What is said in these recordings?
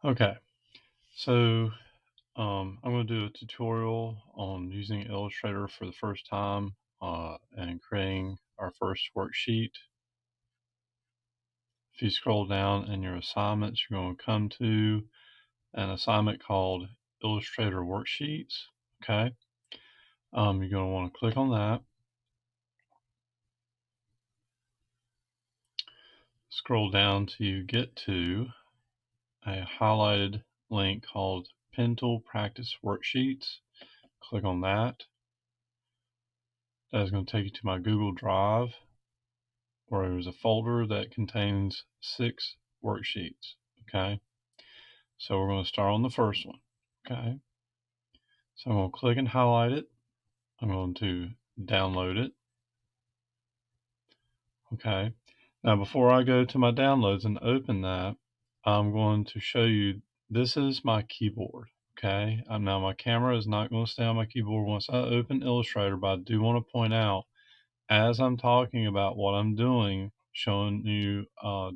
Okay, so I'm going to do a tutorial on using Illustrator for the first time and creating our first worksheet. If you scroll down in your assignments, you're going to come to an assignment called Illustrator Worksheets. Okay, you're going to want to click on that. Scroll down till you get to a highlighted link called Pen Tool Practice Worksheets. Click on that. That is going to take you to my Google Drive, where there's a folder that contains 6 worksheets. Okay, so we're going to start on the first one. Okay, so I'm going to click and highlight it. I'm going to download it. Okay, now before I go to my downloads and open that, I'm going to show you this is my keyboard. Okay, now my camera is not going to stay on my keyboard once I open Illustrator, but I do want to point out, as I'm talking about what I'm doing, showing you,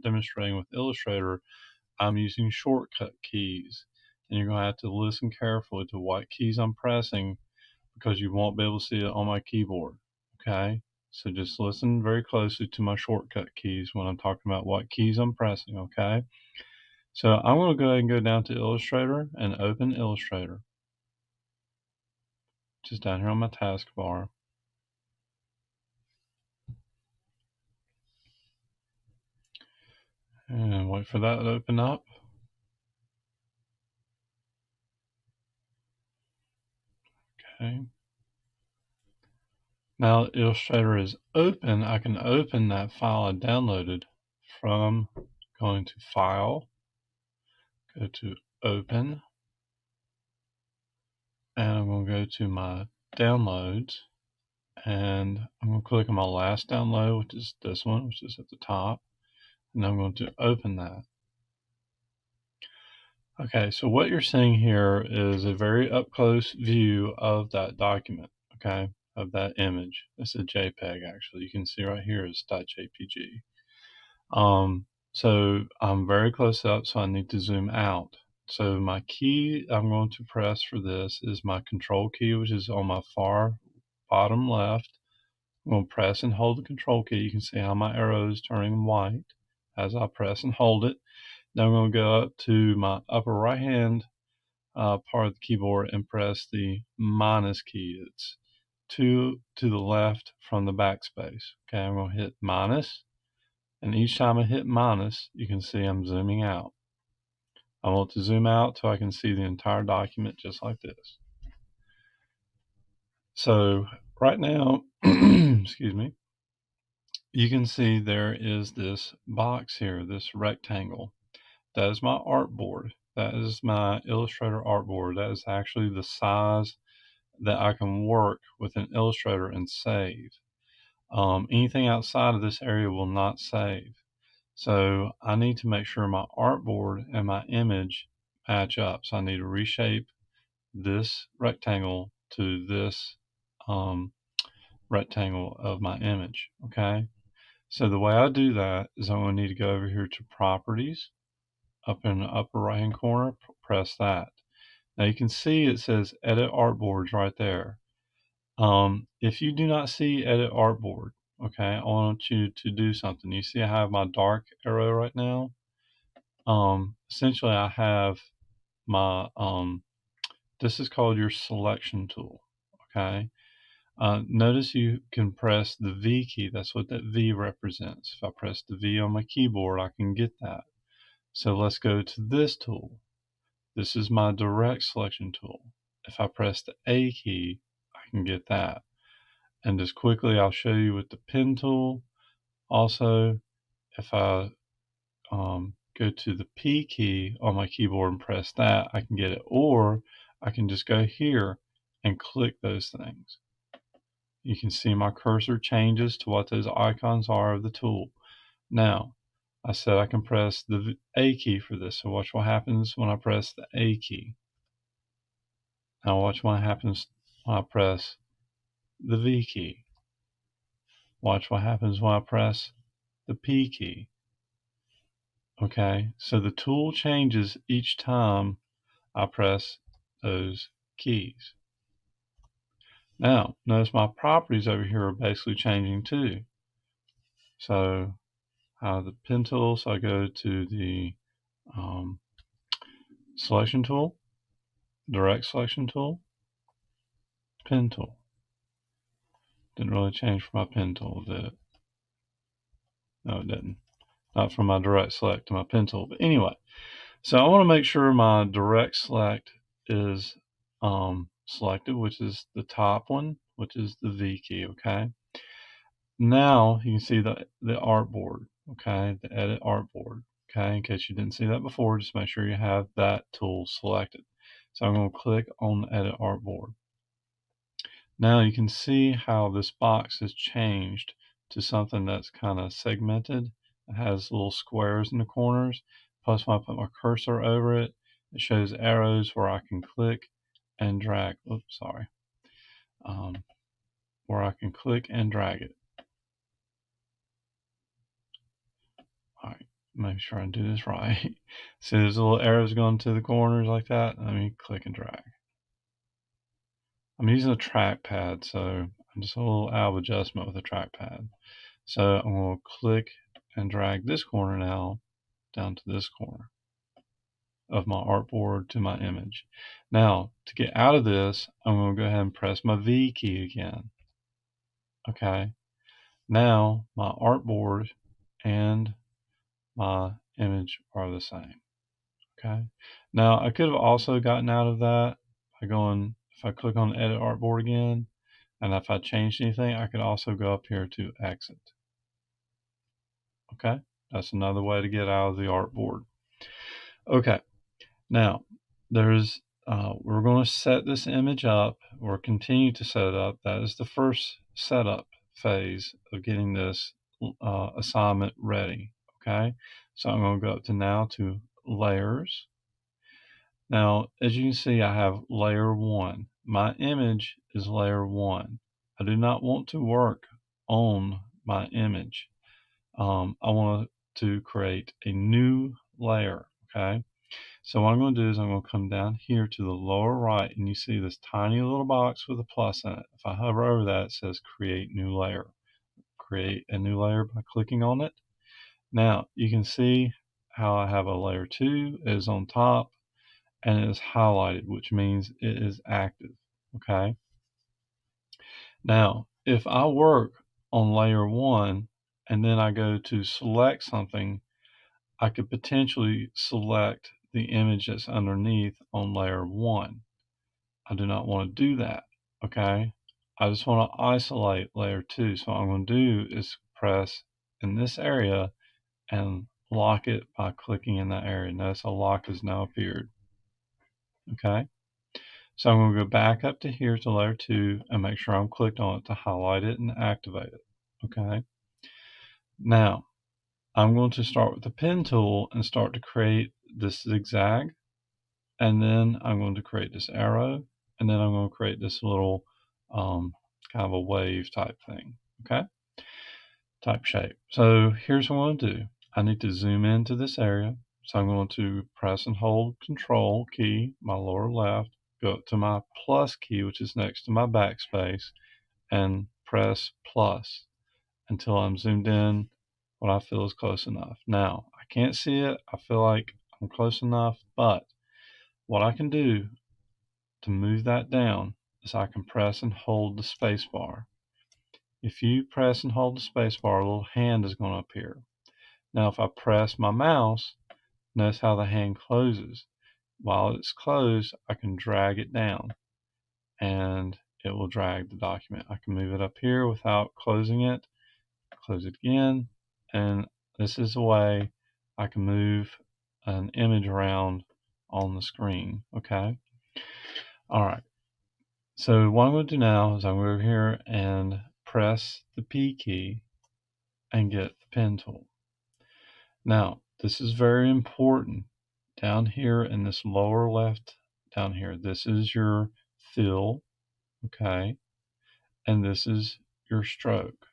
demonstrating with Illustrator, I'm using shortcut keys, and you're going to have to listen carefully to what keys I'm pressing because you won't be able to see it on my keyboard. Okay, so just listen very closely to my shortcut keys when I'm talking about what keys I'm pressing. Okay, so I'm going to go ahead and go down to Illustrator and open Illustrator, just down here on my taskbar. And wait for that to open up. Okay. Now that Illustrator is open, I can open that file I downloaded from going to File, go to Open, and I'm going to go to my Downloads, and I'm going to click on my last download, which is this one, which is at the top, and I'm going to open that. Okay, so what you're seeing here is a very up-close view of that document, okay, of that image. It's a JPEG, actually. You can see right here is .jpg. So I'm very close up, so I need to zoom out. So my key I'm going to press for this is my control key, which is on my far bottom left. I'm going to press and hold the control key. You can see how my arrow is turning white as I press and hold it. Now I'm going to go up to my upper right hand part of the keyboard and press the minus key. It's two to the left from the backspace. Okay, I'm going to hit minus. And each time I hit minus, you can see I'm zooming out. I want to zoom out so I can see the entire document just like this. So right now, excuse me, you can see there is this box here, this rectangle. That is my artboard. That is my Illustrator artboard. That is actually the size that I can work with an Illustrator and save. Anything outside of this area will not save. So I need to make sure my artboard and my image match up. So I need to reshape this rectangle to this rectangle of my image. Okay. So the way I do that is I'm going to need to go over here to Properties, up in the upper right hand corner, press that. Now you can see it says Edit Artboards right there. If you do not see Edit Artboard, okay, I want you to do something. You see I have my dark arrow right now. Essentially I have my, this is called your selection tool, okay? Notice you can press the V key. That's what that V represents. If I press the V on my keyboard, I can get that. So let's go to this tool. This is my direct selection tool. If I press the A key, I can get that. And just quickly, I'll show you with the pen tool. Also, if I go to the P key on my keyboard and press that, I can get it. Or I can just go here and click those things. You can see my cursor changes to what those icons are of the tool. Now, I said I can press the A key for this, so watch what happens when I press the A key. Now watch what happens when I press the V key. Watch what happens when I press the P key. Okay, so the tool changes each time I press those keys. Now, notice my properties over here are basically changing too. So the pen tool, so I go to the selection tool, direct selection tool, pen tool. Didn't really change for my pen tool, did it? No, it didn't. Not from my direct select to my pen tool. But anyway, so I want to make sure my direct select is selected, which is the top one, which is the V key, okay? Now you can see the artboard, okay? The edit artboard, okay? In case you didn't see that before, just make sure you have that tool selected. So I'm going to click on the edit artboard. Now you can see how this box has changed to something that's kind of segmented. It has little squares in the corners. Plus when I put my cursor over it, it shows arrows where I can click and drag. Oops, sorry. Where I can click and drag it. All right, make sure I do this right. See there's little arrows going to the corners like that? Let me click and drag. I'm using a trackpad, so I'm just a little out of adjustment with a trackpad. So I'm going to click and drag this corner now down to this corner of my artboard to my image. Now, to get out of this, I'm going to go ahead and press my V key again. Okay. Now, my artboard and my image are the same. Okay. Now, I could have also gotten out of that by going, if I click on Edit Artboard again, and if I changed anything, I could also go up here to Exit. Okay. That's another way to get out of the artboard. Okay. Now, we're going to set this image up or continue to set it up. That is the first setup phase of getting this assignment ready. Okay, so I'm going to go up to now to layers. Now, as you can see, I have layer 1. My image is layer 1. I do not want to work on my image. I want to create a new layer. Okay. So what I'm going to do is I'm going to come down here to the lower right, and you see this tiny little box with a plus in it. If I hover over that, it says create new layer. Create a new layer by clicking on it. Now you can see how I have a layer 2 is on top and it is highlighted, which means it is active. Okay. Now if I work on layer 1 and then I go to select something, I could potentially select the image that's underneath on layer 1. I do not want to do that, okay? I just want to isolate layer 2. So what I'm going to do is press in this area and lock it by clicking in that area. Notice a lock has now appeared, okay? So I'm going to go back up to here to layer 2 and make sure I'm clicked on it to highlight it and activate it, okay? Now, I'm going to start with the pen tool and start to create this zigzag, and then I'm going to create this arrow, and then I'm going to create this little kind of a wave type thing, okay? Type shape. So here's what I'm going to do. I need to zoom into this area, so I'm going to press and hold Control key, my lower left, go up to my plus key, which is next to my backspace, and press plus until I'm zoomed in what I feel is close enough. Now, I can't see it. I feel like I'm close enough, but what I can do to move that down is I can press and hold the space bar. If you press and hold the space bar, a little hand is going to appear. Now, if I press my mouse, notice how the hand closes. While it's closed, I can drag it down and it will drag the document. I can move it up here without closing it, close it again, and this is a way I can move an image around on the screen, okay? All right, so what I'm going to do now is I'm going to go over here and press the P key and get the pen tool. Now, this is very important. Down here in this lower left, down here, this is your fill, okay? And this is your stroke,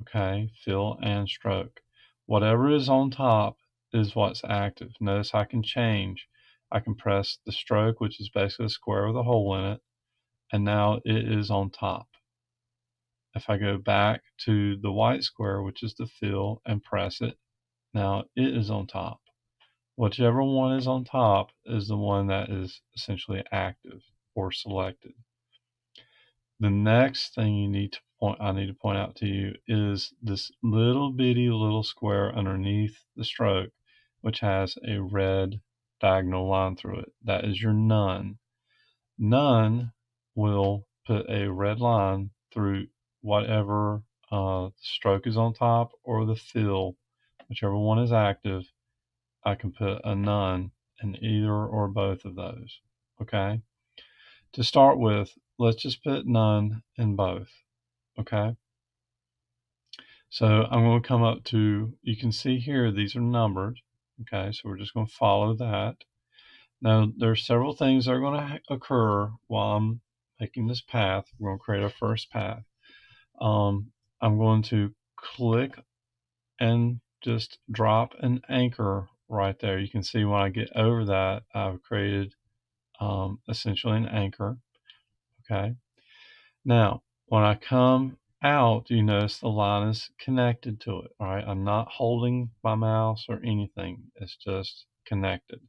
okay? Fill and stroke. Whatever is on top is what's active. Notice I can change. I can press the stroke, which is basically a square with a hole in it, and now it is on top. If I go back to the white square, which is the fill, and press it, now it is on top. Whichever one is on top is the one that is essentially active or selected. The next thing I need to point out to you is this little bitty little square underneath the stroke, which has a red diagonal line through it. That is your none. None will put a red line through whatever stroke is on top or the fill, whichever one is active. I can put a none in either or both of those. Okay. To start with, let's just put none in both. Okay. So I'm going to come up to, you can see here, these are numbered. Okay. So we're just going to follow that. Now there's several things that are going to occur while I'm making this path. We're going to create our first path. I'm going to click and just drop an anchor right there. You can see when I get over that, I've created essentially an anchor. Okay. Now, when I come out, you notice the line is connected to it. All right. I'm not holding my mouse or anything. It's just connected.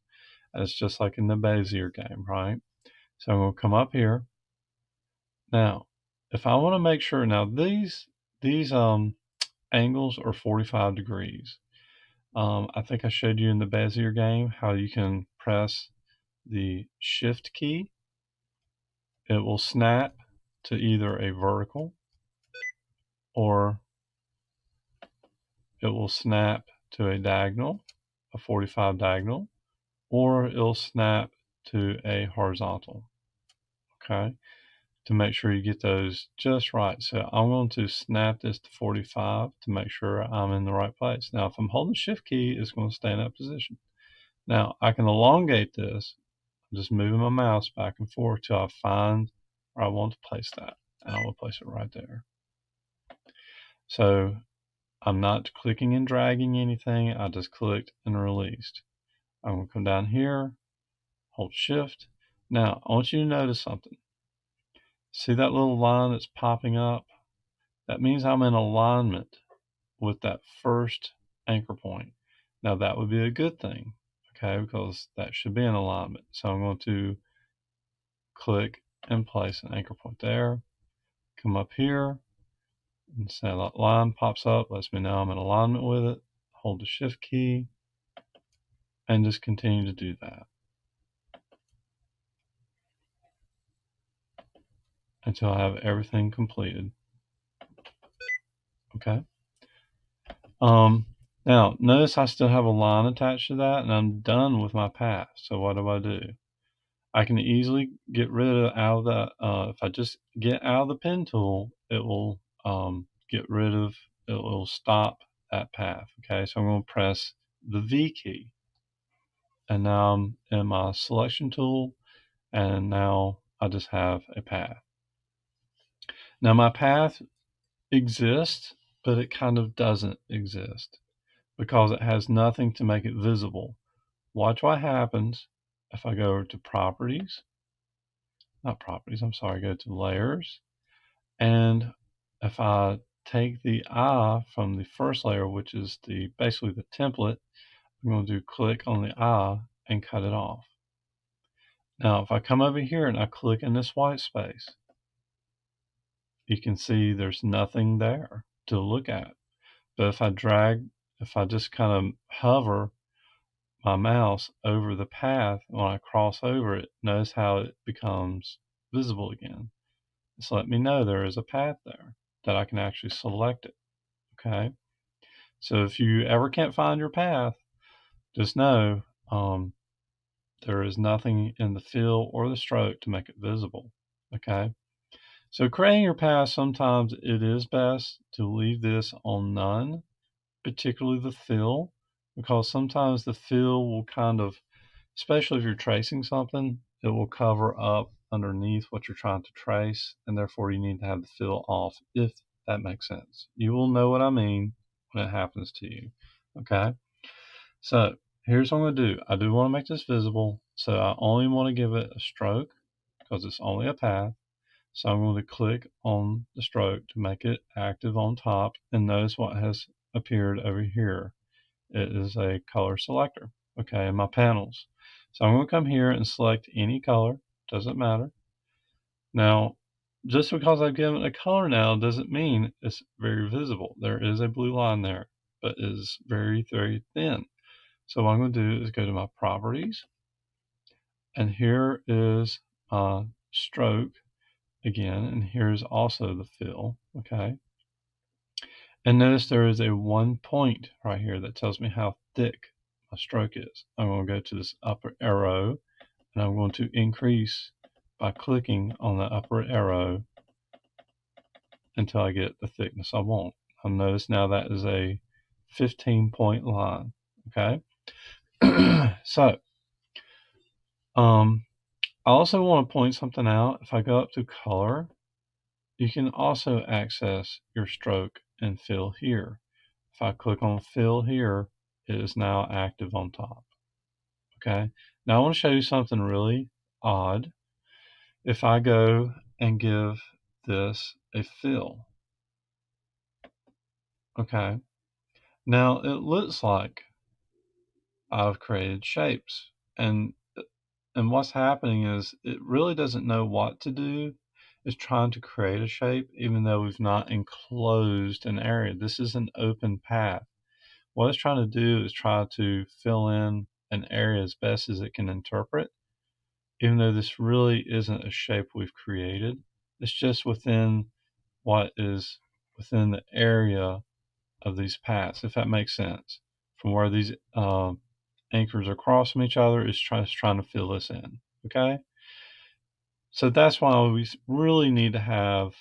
It's just like in the Bezier game, right? So I'm going to come up here. Now, if I want to make sure, now these angles are 45 degrees. I think I showed you in the Bezier game how you can press the shift key. It will snap to either a vertical or it will snap to a diagonal, a 45 diagonal, or it'll snap to a horizontal. Okay, to make sure you get those just right. So I'm going to snap this to 45 to make sure I'm in the right place. Now, if I'm holding shift key, it's going to stay in that position. Now, I can elongate this. I'm just moving my mouse back and forth till I find where I want to place that. And I will place it right there. So I'm not clicking and dragging anything. I just clicked and released. I'm going to come down here, hold shift. Now, I want you to notice something. See that little line that's popping up? That means I'm in alignment with that first anchor point. Now, that would be a good thing, okay, because that should be in alignment. So I'm going to click and place an anchor point there. Come up here, and say that line pops up, lets me know I'm in alignment with it. Hold the shift key, and just continue to do that until I have everything completed. Okay. Now notice I still have a line attached to that, and I'm done with my path. So what do? I can easily get rid of out of the. If I just get out of the pen tool, it will get rid of. It will stop that path. Okay, so I'm going to press the V key, and now I'm in my selection tool, and now I just have a path. Now my path exists, but it kind of doesn't exist because it has nothing to make it visible. Watch what happens if I go over to properties, not properties, I'm sorry, go to layers, and if I take the eye from the first layer, which is basically the template, I'm going to click on the eye and cut it off. Now, if I come over here and I click in this white space, you can see there's nothing there to look at. But if I just kind of hover my mouse over the path, when I cross over it, notice how it becomes visible again. It's letting me know there is a path there, that I can actually select it. Okay. So if you ever can't find your path, just know there is nothing in the fill or the stroke to make it visible. Okay. So creating your path, sometimes it is best to leave this on none, particularly the fill, because sometimes the fill will kind of, especially if you're tracing something, it will cover up underneath what you're trying to trace, and therefore you need to have the fill off, if that makes sense. You will know what I mean when it happens to you. Okay. So here's what I'm going to do. I do want to make this visible, so I only want to give it a stroke because it's only a path. So I'm going to click on the stroke to make it active on top, and notice what has appeared over here. It is a color selector, okay, in my panels. So I'm going to come here and select any color, doesn't matter. Now, just because I've given it a color now doesn't mean it's very visible. There is a blue line there, but it is very, very thin. So what I'm going to do is go to my properties, and here is stroke again, and here's also the fill, okay? And notice there is a 1 point right here that tells me how thick my stroke is. I'm going to go to this upper arrow, and I'm going to increase by clicking on the upper arrow until I get the thickness I want. I'll notice now that is a 15-point line, okay? So, I also want to point something out. If I go up to color, you can also access your stroke and fill here. If I click on fill here, it is now active on top. Okay. Now I want to show you something really odd. If I go and give this a fill, okay. Now it looks like I've created shapes, and what's happening is it really doesn't know what to do. It's trying to create a shape even though we've not enclosed an area. This is an open path. What it's trying to do is try to fill in an area as best as it can interpret, even though this really isn't a shape we've created. It's just within what is within the area of these paths, if that makes sense. From where these anchors are crossing each other, is trying to fill this in, okay? So that's why we really need to have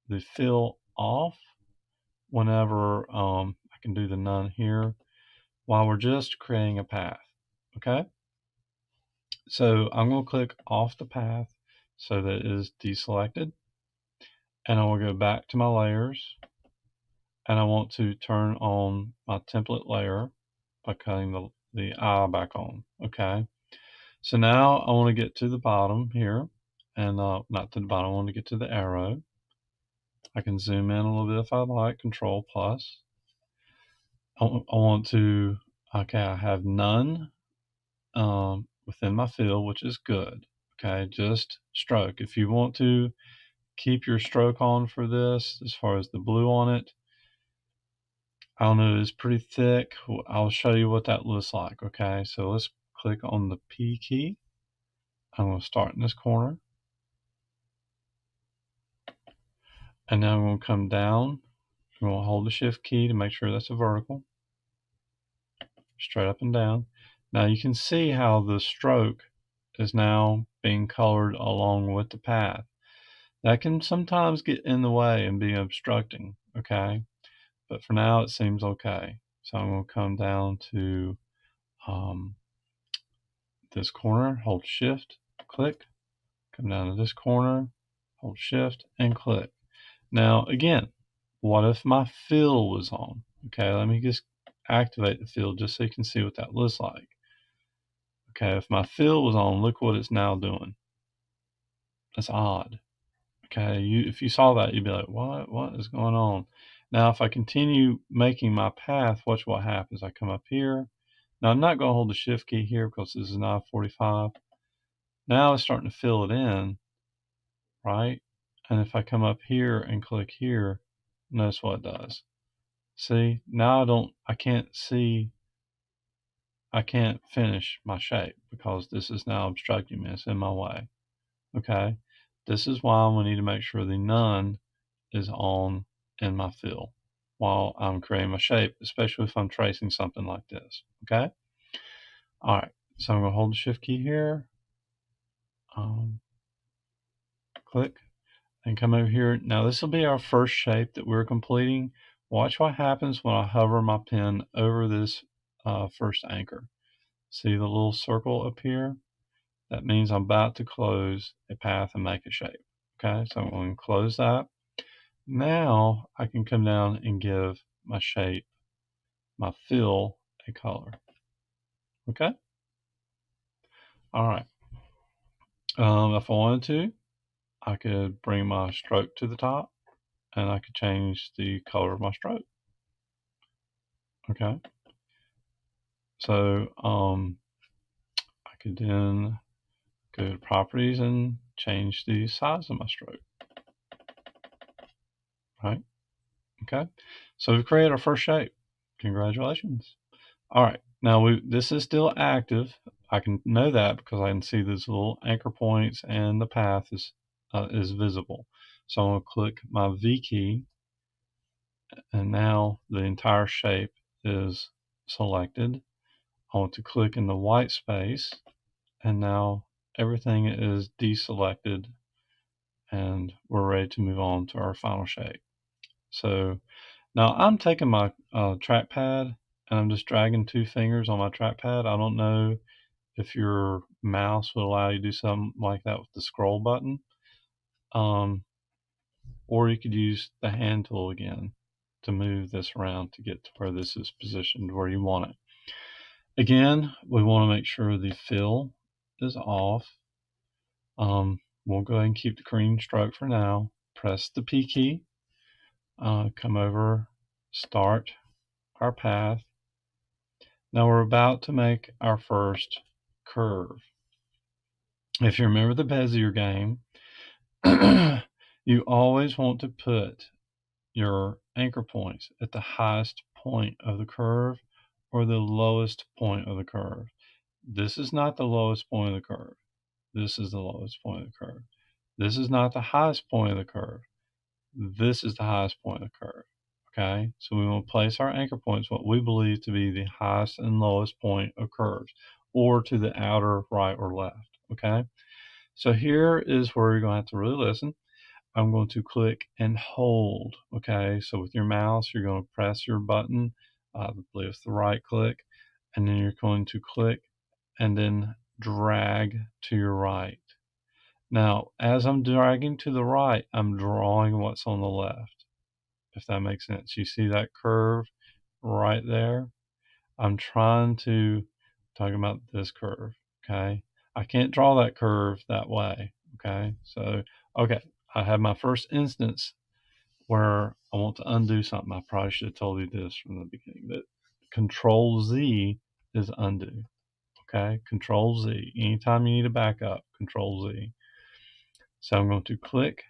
the fill off whenever I can do the none here, while we're just creating a path, okay? So I'm going to click off the path so that it is deselected, and I will go back to my layers, and I want to turn on my template layer by cutting the eye back on, okay? So now I want to get to the bottom here, and not to the bottom, I want to get to the arrow. I can zoom in a little bit if I like, Control plus. I want to, okay, I have none within my fill, which is good. Okay, just stroke. If you want to keep your stroke on for this, as far as the blue on it, I don't know, it's pretty thick. I'll show you what that looks like. Okay, so let's click on the P key. I'm going to start in this corner. And now I'm going to come down. I'm going to hold the shift key to make sure that's a vertical. Straight up and down. Now you can see how the stroke is now being colored along with the path. That can sometimes get in the way and be obstructing, okay? But for now it seems okay. So I'm going to come down to this corner, hold shift, click, come down to this corner, hold shift, and click. Now again, what if my fill was on? Okay, let me just activate the fill just so you can see what that looks like. Okay, if my fill was on, look what it's now doing. That's odd. Okay, if you saw that, you'd be like, what is going on? Now, if I continue making my path, watch what happens. I come up here. Now, I'm not going to hold the shift key here because this is 945. Now it's starting to fill it in, right? And if I come up here and click here, notice what it does. See, now I can't finish my shape because this is now obstructing me. It's in my way. Okay, this is why we need to make sure the none is on in my fill while I'm creating my shape, especially if I'm tracing something like this. Okay, all right, so I'm going to hold the shift key here, click, and come over here. Now this will be our first shape that we're completing. Watch what happens when I hover my pen over this first anchor. See the little circle up here? That means I'm about to close a path and make a shape. Okay, so I'm going to close that. Now I can come down and give my shape, my fill, a color. Okay? All right. If I wanted to, I could bring my stroke to the top and I could change the color of my stroke. Okay? So I could then go to properties and change the size of my stroke. Right? Okay? So we've created our first shape. Congratulations. All right. Now this is still active. I can know that because I can see these little anchor points and the path is visible. So I'm going to click my V key, and now the entire shape is selected. I want to click in the white space, and now everything is deselected, and we're ready to move on to our final shape. So now I'm taking my trackpad and I'm just dragging 2 fingers on my trackpad. I don't know if your mouse would allow you to do something like that with the scroll button. Or you could use the hand tool again to move this around to get to where this is positioned where you want it. Again, we want to make sure the fill is off. We'll go ahead and keep the green stroke for now. Press the P key, come over, start our path. Now we're about to make our first curve. If you remember the Bezier game, you always want to put your anchor points at the highest point of the curve or the lowest point of the curve. This is not the lowest point of the curve. This is the lowest point of the curve. This is not the highest point of the curve. This is the highest point of the curve. Okay, so we will place our anchor points what we believe to be the highest and lowest point of curves, or to the outer right or left. Okay, so here is where you're going to have to really listen. I'm going to click and hold. Okay, so with your mouse, you're going to press your button. I believe it's the right click, and then you're going to click and then drag to your right. Now, as I'm dragging to the right, I'm drawing what's on the left, if that makes sense. You see that curve right there? I'm trying to talk about this curve, okay? I can't draw that curve that way, okay? So, okay, I have my first instance where I want to undo something. I probably should have told you this from the beginning, that Control Z is undo, okay? Control Z. Anytime you need to back up, Control Z. So I'm going to click,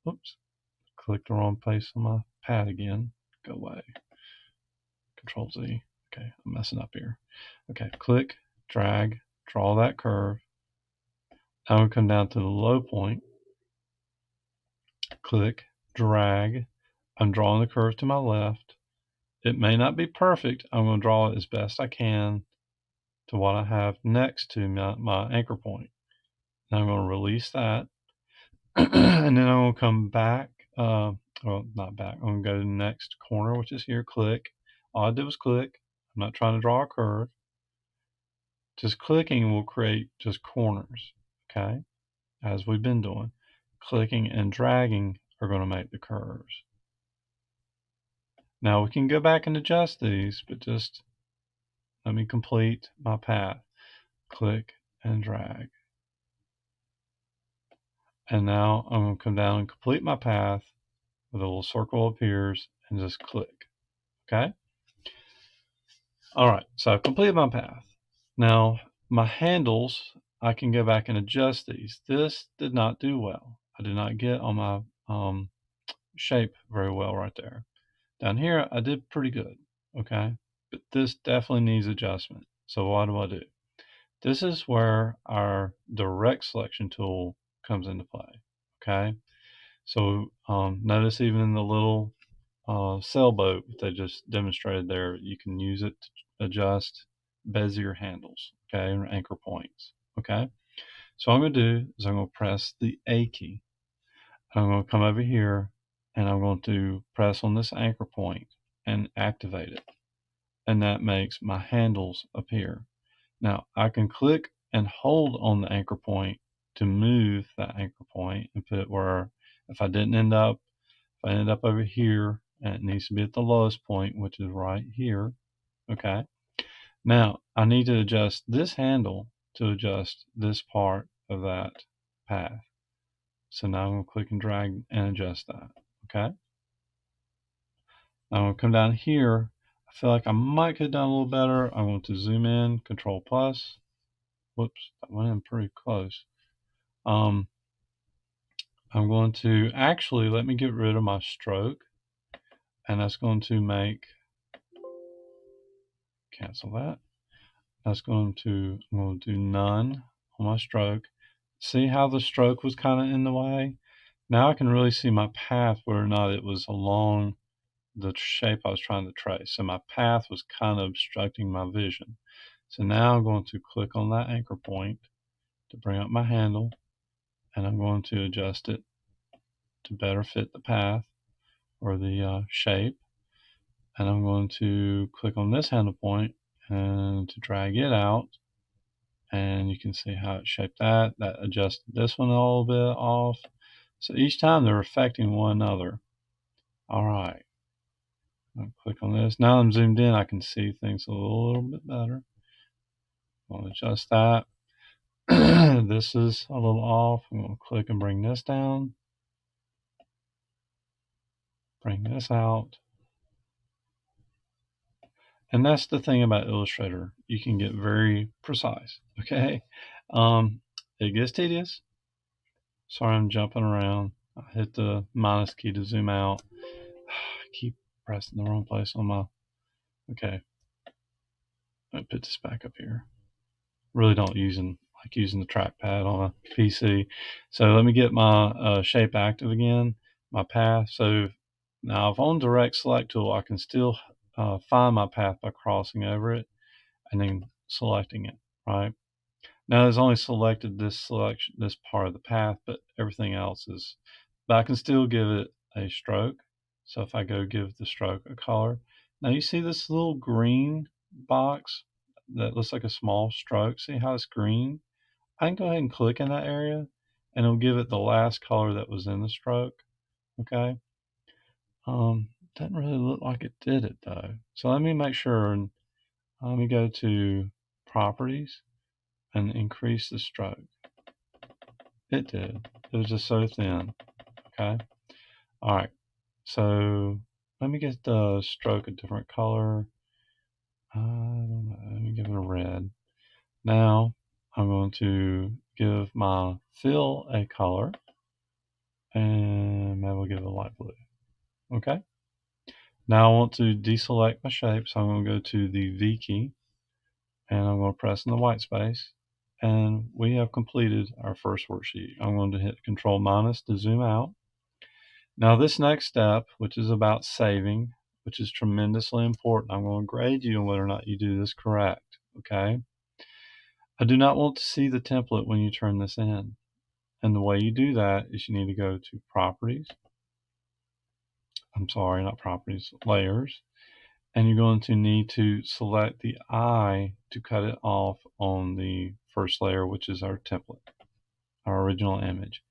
oops, click the wrong place on my pad again. Go away. Control Z. Okay, I'm messing up here. Okay, click, drag, draw that curve. Now we come down to the low point. Click, drag. I'm drawing the curve to my left. It may not be perfect. I'm going to draw it as best I can to what I have next to my anchor point. Now I'm going to release that. And then I'm going to come back. Well, not back. I'm going to go to the next corner, which is here. Click. All I did was click. I'm not trying to draw a curve. Just clicking will create just corners, okay, as we've been doing. Clicking and dragging are going to make the curves. Now we can go back and adjust these, but just let me complete my path. Click and drag. And now I'm going to come down and complete my path where the little circle appears and just click, okay? All right, so I've completed my path. Now, my handles, I can go back and adjust these. This did not do well. I did not get on my shape very well right there. Down here, I did pretty good, okay? But this definitely needs adjustment. So what do? This is where our direct selection tool comes into play, okay? So notice even the little sailboat they just demonstrated there, you can use it to adjust Bezier handles, okay, and anchor points, okay? So what I'm going to do is I'm going to press the A key. I'm going to come over here and I'm going to press on this anchor point and activate it. And that makes my handles appear. Now I can click and hold on the anchor point to move that anchor point and put it where if I ended up over here and it needs to be at the lowest point, which is right here, okay? Now, I need to adjust this handle to adjust this part of that path. So now I'm going to click and drag and adjust that. Okay. Now I'm going to come down here. I feel like I might get done a little better. I'm going to zoom in, Control plus. Whoops, that went in pretty close. I'm going to actually let me get rid of my stroke, and that's going to make, cancel that. That's going to, I'm going to do none on my stroke. See how the stroke was kind of in the way? Now I can really see my path, whether or not it was along the shape I was trying to trace. So my path was kind of obstructing my vision. So now I'm going to click on that anchor point to bring up my handle, and I'm going to adjust it to better fit the path or the shape. And I'm going to click on this handle point and to drag it out. And you can see how it shaped that. That adjusted this one a little bit off. So each time they're affecting one another. All right. I'll click on this. Now I'm zoomed in, I can see things a little bit better. I'll adjust that. This is a little off. I'm going to click and bring this down. Bring this out. And that's the thing about Illustrator. You can get very precise, okay? It gets tedious. Sorry, I'm jumping around. I hit the minus key to zoom out. I keep pressing the wrong place on my, okay. Let me put this back up here. Really don't like using the trackpad on a PC. So let me get my shape active again, my path. So now if on direct select tool, I can still find my path by crossing over it and then selecting it, right? Now it's only selected this part of the path, but everything else is, but I can still give it a stroke. So if I go give the stroke a color, now you see this little green box that looks like a small stroke. See how it's green? I can go ahead and click in that area and it'll give it the last color that was in the stroke. Okay. Doesn't really look like it did it though. So let me make sure, and let me go to properties and increase the stroke. It did. It was just so thin. Okay. All right. So let me get the stroke a different color. I don't know. Let me give it a red. Now I'm going to give my fill a color, and maybe we'll give it a light blue. Okay. Now I want to deselect my shape, so I'm going to go to the V key, and I'm going to press in the white space, and we have completed our first worksheet. I'm going to hit Control minus to zoom out. Now this next step, which is about saving, which is tremendously important, I'm going to grade you on whether or not you do this correct, okay? I do not want to see the template when you turn this in. And the way you do that is you need to go to properties. I'm sorry, not properties, layers. And you're going to need to select the eye to cut it off on the first layer, which is our template, our original image.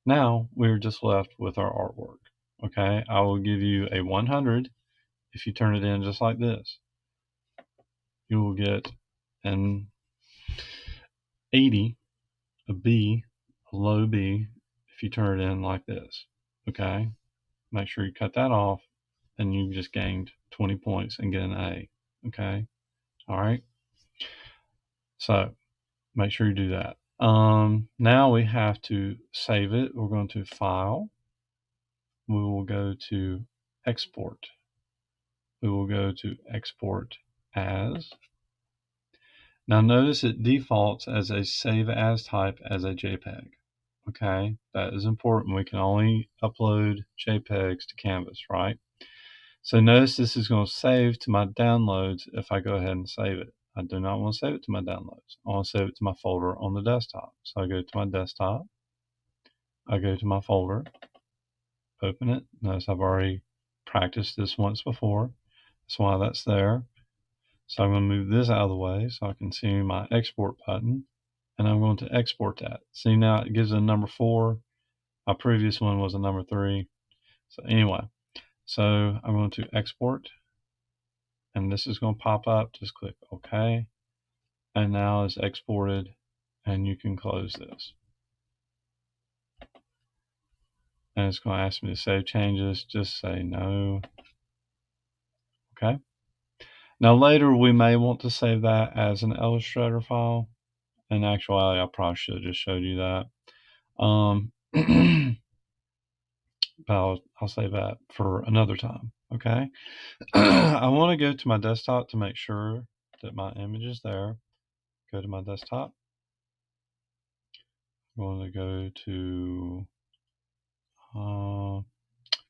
Now we're just left with our artwork. Okay, I will give you a 100 if you turn it in just like this. You will get an 80, a B, a low B, if you turn it in like this. Okay, make sure you cut that off, and you've just gained 20 points and get an A. Okay, all right. So make sure you do that. Now we have to save it. We're going to File. We will go to Export. We will go to Export As. Now notice it defaults as a Save As type as a JPEG. Okay, that is important. We can only upload JPEGs to Canvas, right? So notice this is going to save to my downloads if I go ahead and save it. I do not want to save it to my downloads. I want to save it to my folder on the desktop. So I go to my desktop. I go to my folder, open it. Notice I've already practiced this once before. That's why that's there. So I'm going to move this out of the way so I can see my export button. And I'm going to export that. See, now it gives a number 4. My previous one was a number 3. So anyway, so I'm going to export, and this is going to pop up. Just click OK, and now it's exported, and you can close this. And it's going to ask me to save changes. Just say no. Okay. Now later we may want to save that as an Illustrator file. In actuality, I probably should have just showed you that. But I'll save that for another time. Okay. I want to go to my desktop to make sure that my image is there. Go to my desktop. I'm going to go to,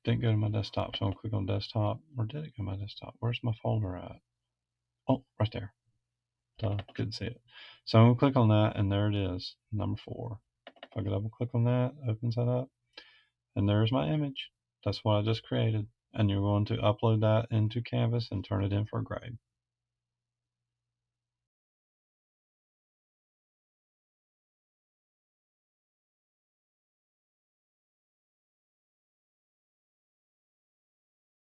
didn't go to my desktop, so I'm going to click on desktop. Or did it go to my desktop? Where's my folder at? Oh, right there. Duh, couldn't see it. So I'm going to click on that, and there it is, number 4. If I double click on that, opens that up, and there's my image. That's what I just created. And you're going to upload that into Canvas and turn it in for a grade.